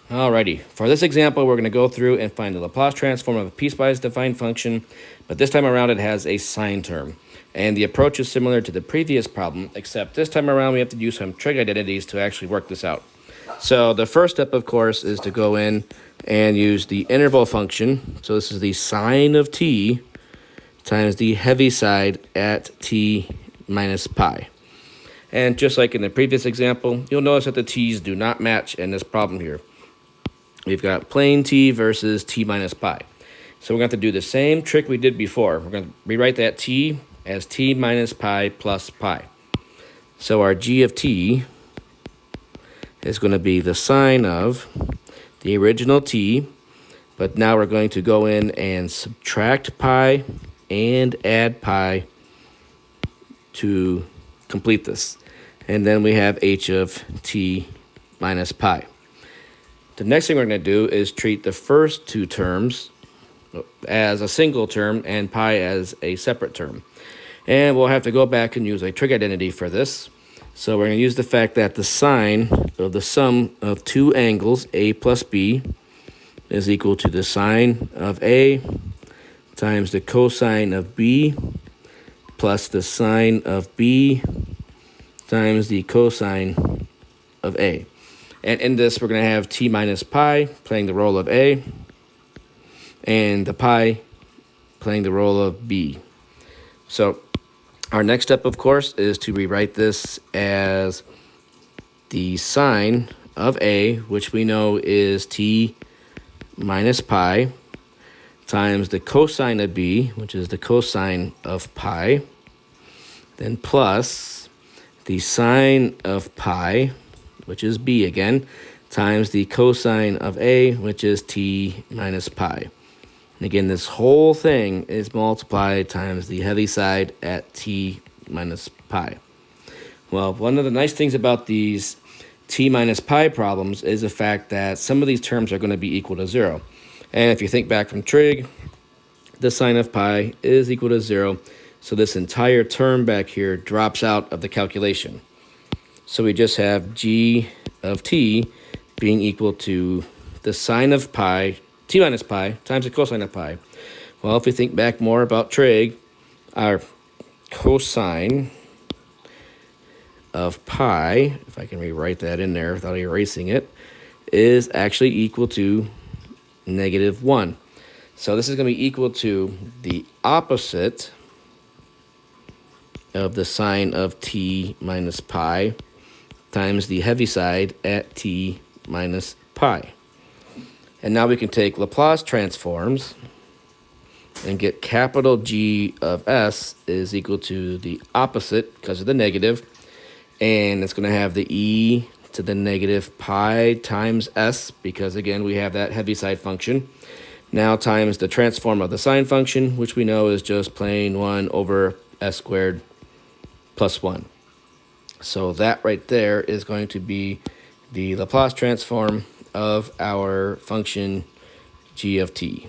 Alrighty, for this example, we're going to go through and find the Laplace transform of a piecewise defined function, but this time around it has a sine term. And the approach is similar to the previous problem, except this time around we have to use some trig identities to actually work this out. So the first step, of course, is to go in and use the interval function. So this is the sine of t times the Heaviside at t minus pi. And just like in the previous example, you'll notice that the t's do not match in this problem here. We've got plain t versus t minus pi. So we're going to have to do the same trick we did before. We're going to rewrite that t as t minus pi plus pi. So our g of t is going to be the sine of the original t, but now we're going to go in and subtract pi and add pi to complete this. And then we have h of t minus pi. The next thing we're going to do is treat the first two terms as a single term and pi as a separate term. And we'll have to go back and use a trig identity for this. So we're going to use the fact that the sine of the sum of two angles, a plus b, is equal to the sine of a times the cosine of b plus the sine of b times the cosine of a. And in this, we're going to have t minus pi playing the role of a, and the pi playing the role of b. So our next step, of course, is to rewrite this as the sine of a, which we know is t minus pi, times the cosine of b, which is the cosine of pi, then plus the sine of pi, which is b again, times the cosine of a, which is t minus pi. And again, this whole thing is multiplied times the Heaviside at t minus pi. Well, one of the nice things about these t minus pi problems is the fact that some of these terms are going to be equal to 0. And if you think back from trig, the sine of pi is equal to 0. So this entire term back here drops out of the calculation. So we just have g of t being equal to the sine of pi, t minus pi, times the cosine of pi. Well, if we think back more about trig, our cosine of pi, if I can rewrite that in there without erasing it, is actually equal to -1. So this is going to be equal to the opposite of the sine of t minus pi times the Heaviside at t minus pi. And now we can take Laplace transforms and get capital G of s is equal to the opposite because of the negative. And it's going to have the e to the negative pi times s because, again, we have that Heaviside function. Now times the transform of the sine function, which we know is just plain 1 over s squared plus 1. So that right there is going to be the Laplace transform of our function g of t.